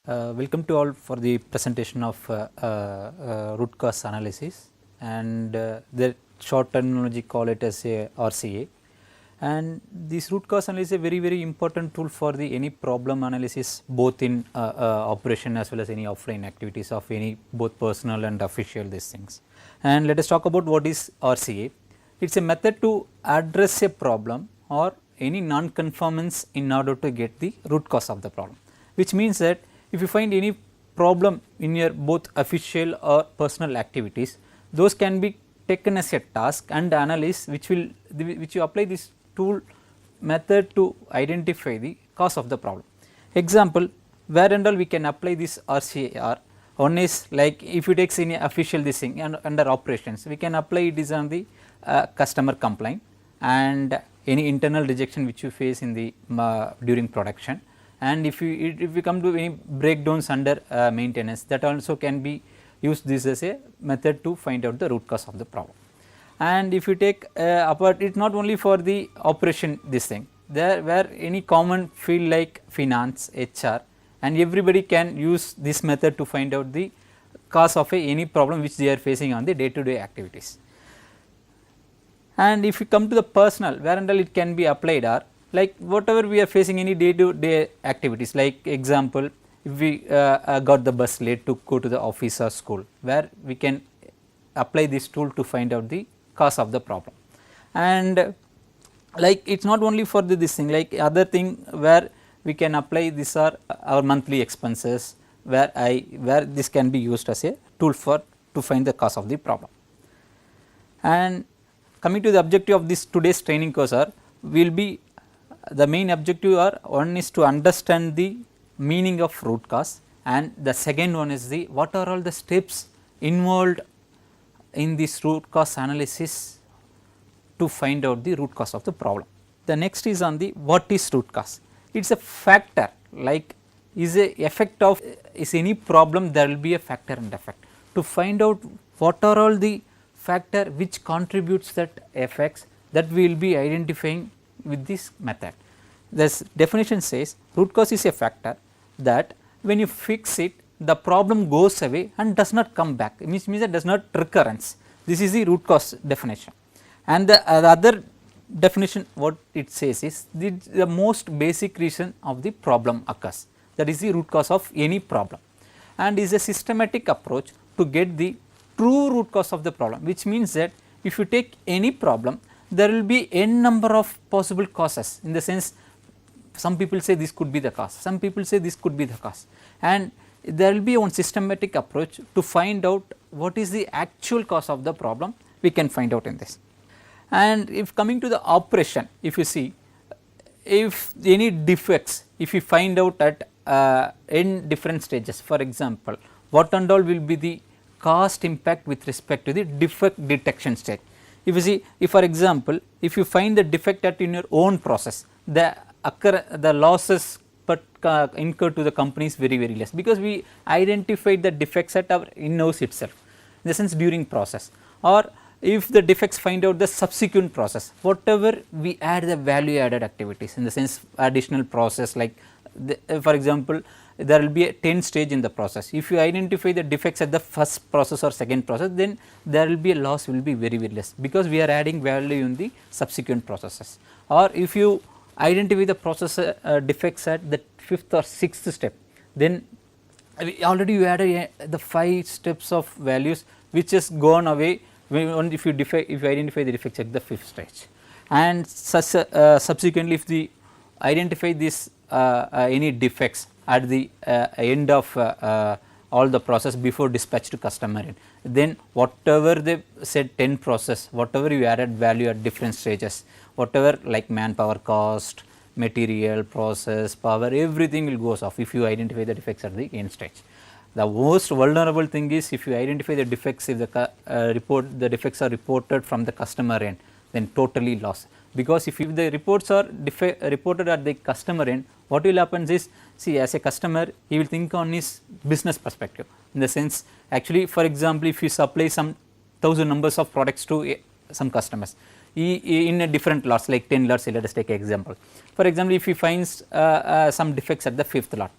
Welcome to all for the presentation of root cause analysis, and the short terminology call it as a RCA. And this root cause analysis is a very important tool for the any problem analysis, both in operation as well as any offline activities of any both personal and official these things. And let us talk about what is RCA. It is a method to address a problem or any non-conformance in order to get the root cause of the problem, which means that if you find any problem in your both official or personal activities, those can be taken as a task and analyzed, which you apply this tool method to identify the cause of the problem. Example, where and all we can apply this RCAR. One is like if you take any official this thing and under operations, we can apply it is on the customer complaint and any internal rejection which you face in the during production. And if you come to any breakdowns under maintenance, that also can be used this as a method to find out the root cause of the problem. And if you take apart, it not only for the operation this thing, there where any common field like finance, HR, and everybody can use this method to find out the cause of any problem which they are facing on the day to day activities. And if you come to the personal, where and all it can be applied are like whatever we are facing any day to day activities, like example, if we got the bus late to go to the office or school, where we can apply this tool to find out the cause of the problem. And like it is not only for this thing, like other thing where we can apply this are our monthly expenses, where this can be used as a tool for to find the cause of the problem. And coming to the objective of this today's training course are will be the main objective are one is to understand the meaning of root cause, and the second one is the what are all the steps involved in this root cause analysis to find out the root cause of the problem. The next is on the what is root cause. It is a factor, like is a effect of is any problem, there will be a factor and effect. To find out what are all the factor which contributes that effects, that we will be identifying with this method. This definition says root cause is a factor that when you fix it, the problem goes away and does not come back, which means that does not recurrence. This is the root cause definition. And the other definition what it says is the most basic reason of the problem occurs, that is the root cause of any problem, and is a systematic approach to get the true root cause of the problem, which means that if you take any problem, there will be n number of possible causes, in the sense some people say this could be the cause, some people say this could be the cause, and there will be one systematic approach to find out what is the actual cause of the problem, we can find out in this. And if coming to the operation, if you see if any defects, if you find out at n different stages, for example, what and all will be the cost impact with respect to the defect detection stage. If you see, if for example, if you find the defect at in your own process, the losses but incurred to the company is very less, because we identified the defects at our in-house itself, in the sense during process. Or if the defects find out the subsequent process, whatever we add the value added activities, in the sense additional process, like for example, there will be a 10 stage in the process. If you identify the defects at the first process or second process, then there will be a loss will be very less, because we are adding value in the subsequent processes. Or if you identify the process defects at the 5th or 6th step, then already you added the 5 steps of values which has gone away if you identify the defects at the 5th stage. And subsequently, if the identify this any defects at the end of all the process before dispatch to customer end, then whatever they said 10 process, whatever you added value at different stages, whatever like manpower cost, material, process, power, everything will goes off if you identify the defects at the end stage. The most vulnerable thing is if you identify the defects, if the defects are reported from the customer end, then totally lost. Because if the reports are reported at the customer end, what will happen is, see, as a customer he will think on his business perspective, in the sense actually, for example, if you supply some 1000 numbers of products to some customers in a different lots, like 10 lots, let us take an example. For example, if he finds some defects at the 5th lot,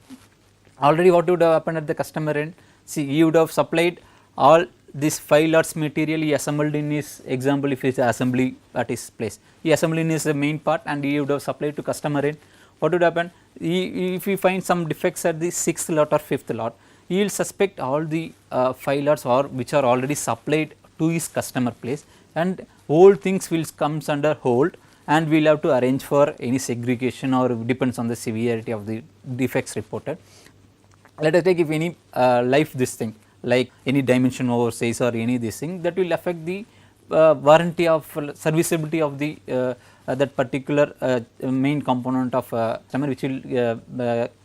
already what would have happened at the customer end? See, he would have supplied all this 5 lots material, he assembled in his example, if it is assembly at his place, he assembled in his main part and he would have supplied to customer end. What would happen? If he finds some defects at the 6th lot or 5th lot, he will suspect all the 5 lots or which are already supplied to his customer place, and whole things will comes under hold, and we will have to arrange for any segregation or depends on the severity of the defects reported. Let us take if any life this thing like any dimension oversize or any this thing, that will affect the warranty of serviceability of the that particular main component of customer, which will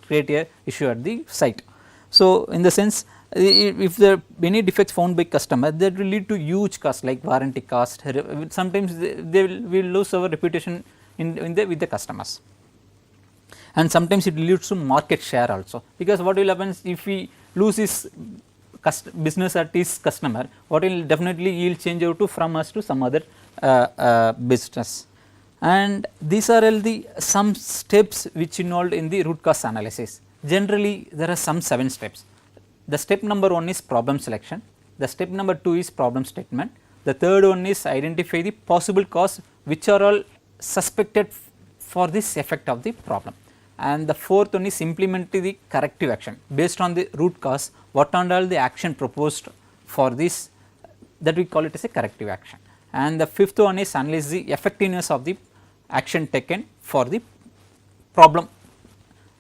create a issue at the site. So, in the sense, if there are any defects found by customer, that will lead to huge cost like warranty cost, sometimes they will lose our reputation with the customers, and sometimes it leads to market share also, because what will happen if we lose his business at his customer, what will definitely he will change out to from us to some other business. And these are all the some steps which involved in the root cause analysis. Generally there are some 7 steps. The step number 1 is problem selection, the step number 2 is problem statement, the third one is identify the possible cause which are all suspected for this effect of the problem, and the fourth one is implement the corrective action based on the root cause, what and all the action proposed for this, that we call it as a corrective action, and the fifth one is analyze the effectiveness of the action taken for the problem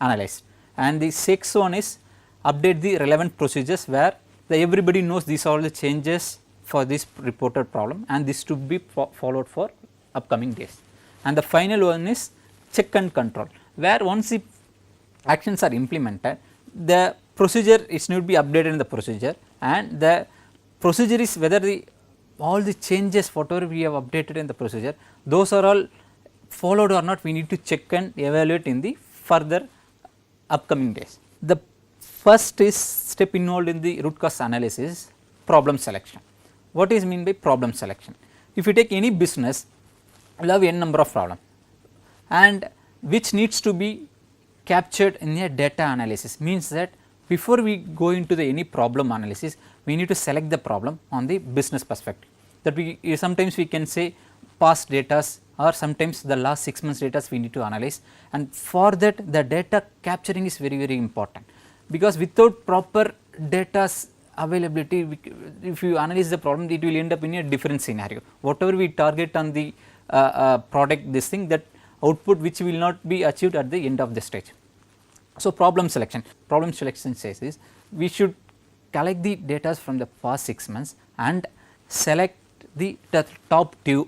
analyzed, and the sixth one is update the relevant procedures where everybody knows these are all the changes for this reported problem, and this to be followed for upcoming days. And the final one is check and control, where once the actions are implemented, the procedure is need to be updated in the procedure, and the procedure is whether the all the changes whatever we have updated in the procedure, those are all followed or not, we need to check and evaluate in the further upcoming days. The first is step involved in the root cause analysis, problem selection. What is mean by problem selection? If you take any business, you will have n number of problems, and which needs to be captured in a data analysis, means that before we go into the any problem analysis, we need to select the problem on the business perspective, that we sometimes we can say past data or sometimes the last 6 months data we need to analyze, and for that the data capturing is very important, because without proper data availability, if you analyze the problem, it will end up in a different scenario. Whatever we target on the product, this thing, that output which will not be achieved at the end of the stage. So, problem selection says is we should collect the data from the past 6 months and select the top two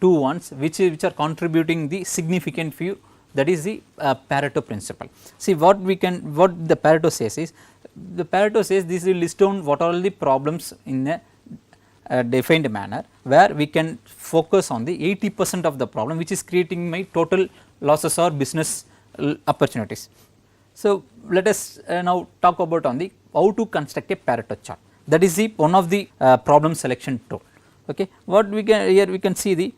ones which are contributing the significant few, that is the Pareto principle. See, what the Pareto says is, the Pareto says this will list down what are all the problems in a defined manner, where we can focus on the 80% of the problem which is creating my total losses or business opportunities. So, let us now talk about on the how to construct a Pareto chart, that is the one of the problem selection tool. Okay. What we can here we can see the,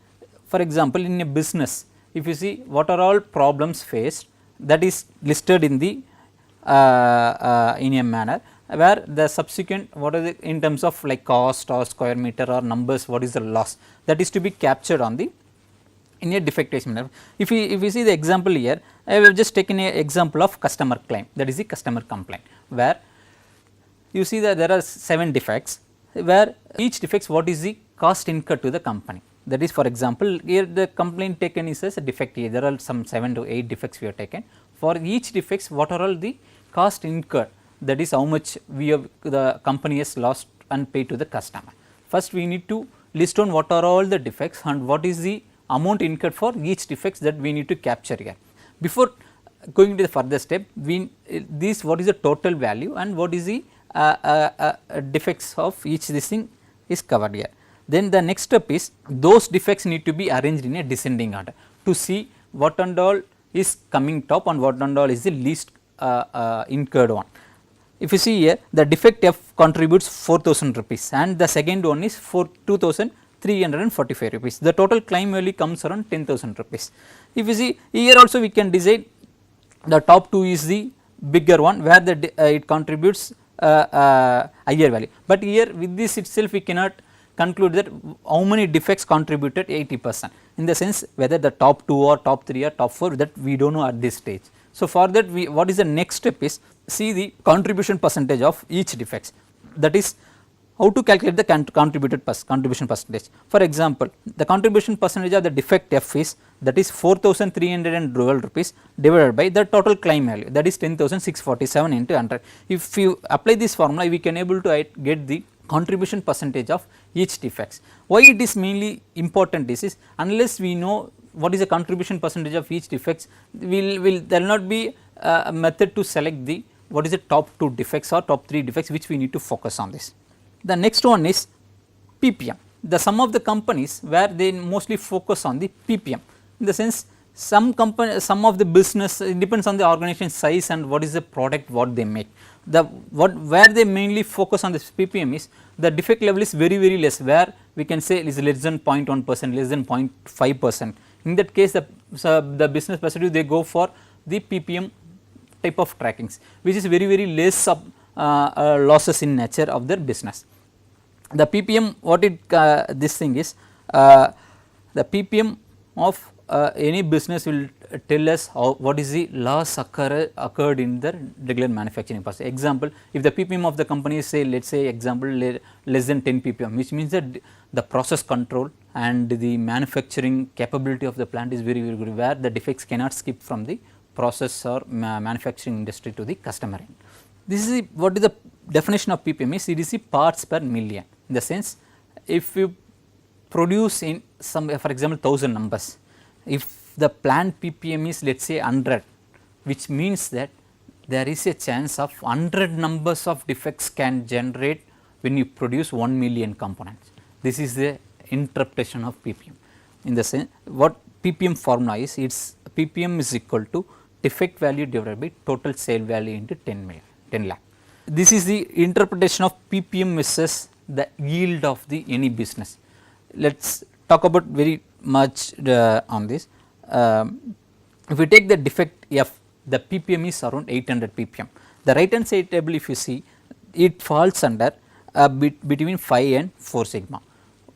for example, in a business, if you see what are all problems faced, that is listed in the in a manner where the subsequent what is it in terms of like cost or square meter or numbers, what is the loss, that is to be captured on the in a defect manner. If we see the example here, I have just taken a example of customer claim, that is the customer complaint, where you see that there are 7 defects, where each defects what is the cost incurred to the company. That is, for example, here the complaint taken is as a defect, here there are some 7 to 8 defects we have taken. For each defects, what are all the cost incurred, that is how much the company has lost and paid to the customer. First we need to list down what are all the defects and what is the amount incurred for each defects, that we need to capture here. Before going to the further step, this what is the total value and what is the defects of each this thing is covered here. Then the next step is those defects need to be arranged in a descending order to see what and all is coming top and what and all is the least incurred one. If you see here, the defect F contributes 4,000 rupees and the second one is for 2,345 rupees. The total claim value comes around 10,000 rupees. If you see here also we can decide the top 2 is the bigger one where the it contributes higher value. But here with this itself we cannot conclude that how many defects contributed 80%, in the sense whether the top 2 or top 3 or top 4, that we do not know at this stage. So, for that we what is the next step is see the contribution percentage of each defects, that is how to calculate the contribution percentage. For example, the contribution percentage of the defect F is, that is 4,312 rupees divided by the total claim value, that is 10,647 into 100. If you apply this formula, we can able to get the contribution percentage of each defects. Why it is mainly important is unless we know what is the contribution percentage of each defects, there will not be a method to select the what is the top 2 defects or top 3 defects, which we need to focus on this. The next one is PPM. Some of the companies where they mostly focus on the PPM, in the sense some of the business, it depends on the organization size and what is the product what they make. Where they mainly focus on this PPM is the defect level is very less, where we can say it is less than 0.1%, less than 0.5%. In that case, the business perspective, they go for the PPM type of trackings, which is very less losses in nature of their business. The PPM, what this thing is, the PPM of any business will tell us what is the loss occurred in the regular manufacturing process. Example, if the PPM of the company is say, let us say example less than 10 PPM, which means that the process control and the manufacturing capability of the plant is very good, where the defects cannot skip from the process or manufacturing industry to the customer end. This is what is the definition of PPM is, it is the parts per million, in the sense if you produce in some, for example 1000 numbers, if the plant PPM is let us say 100, which means that there is a chance of 100 numbers of defects can generate when you produce 1 million components. This is the interpretation of PPM. In the sense, what PPM formula is, its PPM is equal to defect value divided by total sale value into 10 lakh. This is the interpretation of PPM versus the yield of the any business. Let us talk about very much on this. If we take the defect F, the PPM is around 800 PPM. The right hand side table, if you see, it falls under between 5 and 4 sigma.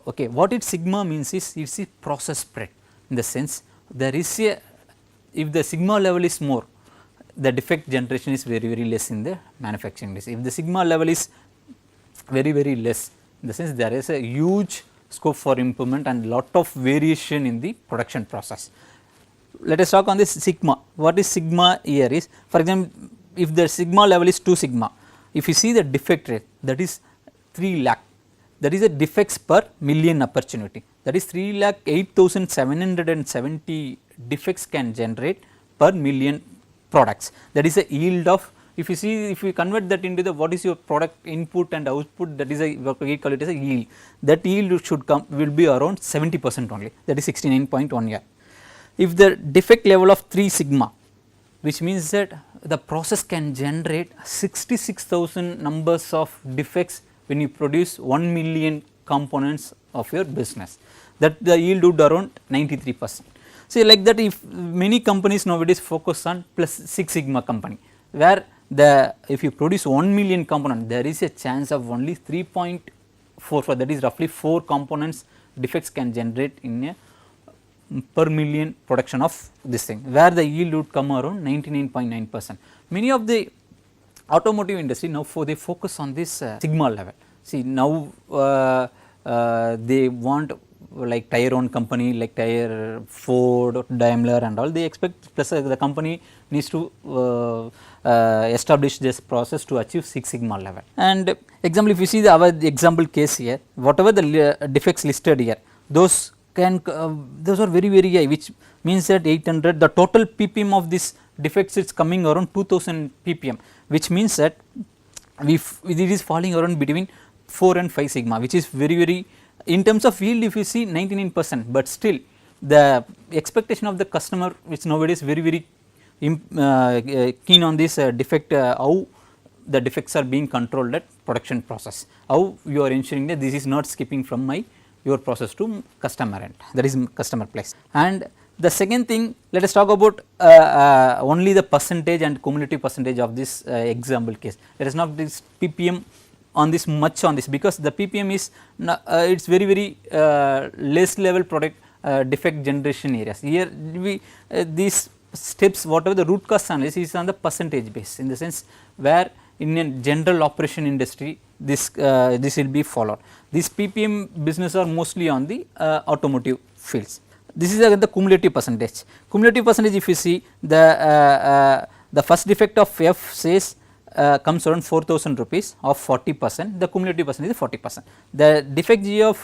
Okay, what it sigma means is, it is a process spread, in the sense there is a, if the sigma level is more, the defect generation is very less in the manufacturing industry. If the sigma level is very less, in the sense there is a huge scope for improvement and lot of variation in the production process. Let us talk on this sigma. What is sigma here is, for example, if the sigma level is 2 sigma, if you see the defect rate, that is 3 lakh, that is a defects per million opportunity, that is 3,08,770 defects can generate per million products. That is a yield of, if you see, if you convert that into the what is your product input and output, that is a, we call it as a yield, that yield should come, will be around 70% only, that is 69.1 here. If the defect level of 3 sigma, which means that the process can generate 66,000 numbers of defects when you produce 1 million components of your business, that the yield would around 93%. See, like that, if many companies nowadays focus on plus 6 sigma company, where if you produce 1 million component, there is a chance of only 3.44, that is roughly 4 components defects can generate in a per million production of this thing, where the yield would come around 99.9%. Many of the automotive industry now they focus on this sigma level. See, now they want like tire own company like tire Ford, Daimler and all, they expect, plus the company needs to establish this process to achieve 6 sigma level. And example, if you see our example case here, whatever the defects listed here, those are very high, which means that 800, the total PPM of this defects is coming around 2000 PPM, which means that it is falling around between 4 and 5 sigma, which is very, in terms of yield, if you see 99%, but still the expectation of the customer, which nowadays very keen on this defect, how the defects are being controlled at production process, how you are ensuring that this is not skipping from your process to customer end, that is customer place. And The second thing, let us talk about only the percentage and cumulative percentage of this example case. Let us not this ppm on this much on this, because the ppm is it is very less level product defect generation areas. Here we these steps, whatever the root cause analysis is on the percentage base, in the sense where in a general operation industry this this will be followed. These ppm business are mostly on the automotive fields. This is again the cumulative percentage. Cumulative percentage, if you see the first defect of F says comes around 4,000 rupees of 40%, the cumulative percentage is 40%. The defect G of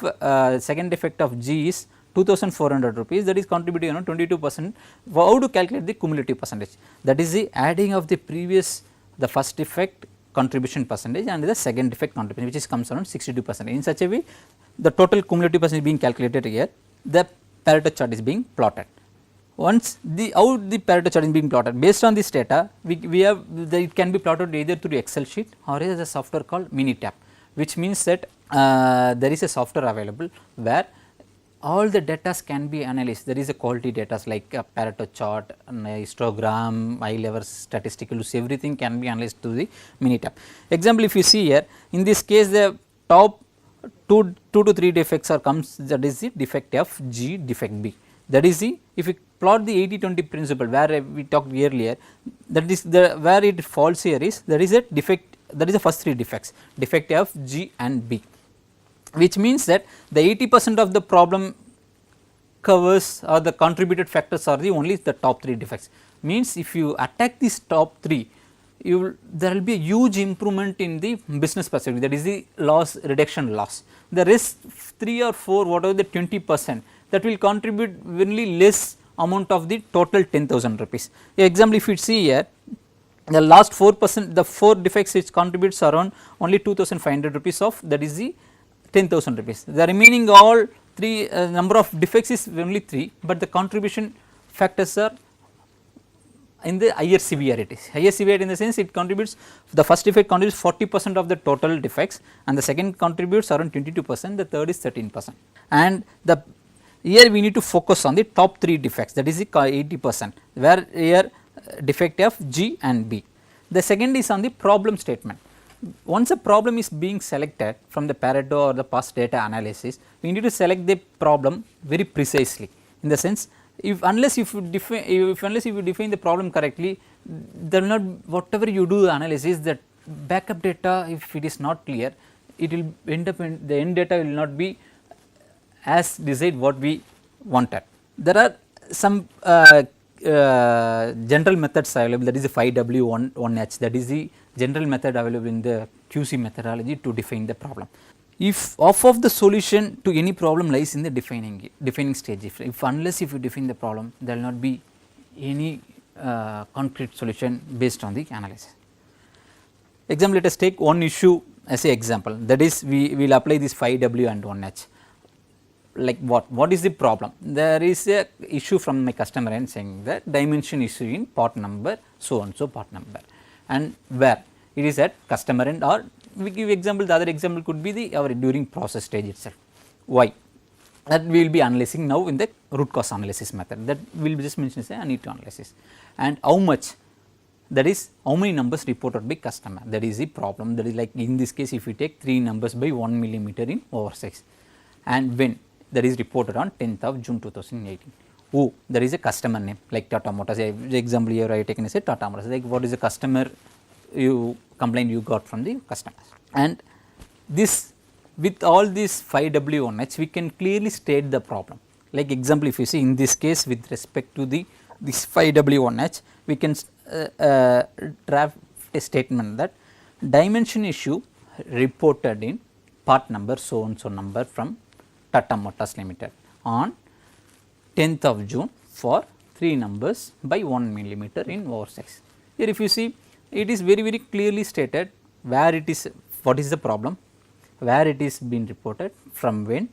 second defect of G is 2,400 rupees, that is contributing around 22%. How to calculate the cumulative percentage? That is the adding of the previous, the first defect contribution percentage and the second defect contribution, which is comes around 62%. In such a way, the total cumulative percentage being calculated here, the Pareto chart is being plotted. Once the how the Pareto chart is being plotted, based on this data, we have it can be plotted either through Excel sheet or as a software called Minitab, which means that there is a software available where all the data can be analyzed. There is a quality data like a Pareto chart, histogram, high level statistical, everything can be analyzed through the Minitab. Example, if you see here, in this case the top 2 to 3 defects are comes, that is the defect F, G, defect B. That is the, if you plot the 80-20 principle where we talked earlier, that is the where it falls here is, that is a defect, that is the first 3 defects, defect F, G and B, which means that the 80% of the problem covers or the contributed factors are the only the top 3 defects. Means if you attack these top 3, you will, there will be a huge improvement in the business perspective, that is the loss reduction loss. The rest 3 or 4, whatever the 20%, that will contribute only less amount of the total 10,000 rupees. Example, if you see here, the last 4%, the 4 defects which contributes around only 2,500 rupees of, that is the 10,000 rupees. The remaining all 3 number of defects is only 3, but the contribution factors are in the higher severity. Higher severity in the sense it contributes, the first defect contributes 40% of the total defects and the second contributes around 22%, the third is 13%. And the here we need to focus on the top 3 defects, that is the 80%, where here defect F, G and B. The second is on the problem statement. Once a problem is being selected from the Pareto or the past data analysis, we need to select the problem very precisely, in the sense if unless if you define the problem correctly, there will not, whatever you do the analysis, that backup data, if it is not clear, it will end up in the end data will not be as decide what we wanted. There are some general methods available, that is the 5W1H, that is the general method available in the QC methodology to define the problem. If half of the solution to any problem lies in the defining stage, if unless if you define the problem, there will not be any concrete solution based on the analysis. Example, let us take one issue as a example, that is we will apply this 5W and 1H. Like what is the problem? There is a issue from my customer end saying that dimension issue in part number so and so part number, and where it is at customer end, or we give example, the other example could be the our during process stage itself. Why? That we will be analyzing now in the root cause analysis method, that will be just mentioned as a need to analysis. And how much, that is how many numbers reported by customer, that is the problem, that is like in this case if we take 3 numbers by 1 millimeter in oversize, and when, that is reported on 10th of June 2018. Who, there is a customer name like Tata Motors, the example here I have taken is a Tata Motors, like what is the customer you complaint you got from the customers. And this, with all these 5W1H, we can clearly state the problem. Like example, if you see in this case with respect to the this 5W1H, we can draft a statement that dimension issue reported in part number so and so number from Tata Motors Limited on 10th of June for 3 numbers by 1 millimeter in oversize. Here if you see, it is very clearly stated where it is, what is the problem, where it is being reported, from when,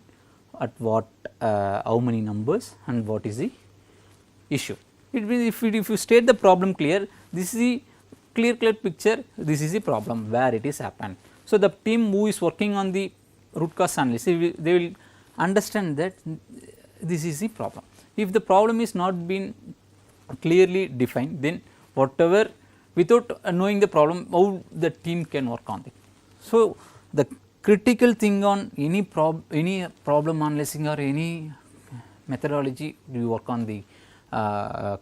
at what, how many numbers and what is the issue. It means if you state the problem clear, this is the clear picture, this is the problem where it is happened. So, the team who is working on the root cause analysis, they will understand that this is the problem. If the problem is not been clearly defined, then whatever, without knowing the problem, how the team can work on it. So, the critical thing on any problem analyzing or any methodology you work on the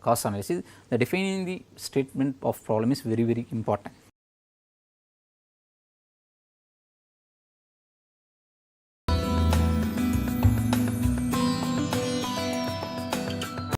cost analysis, the defining the statement of problem is very important.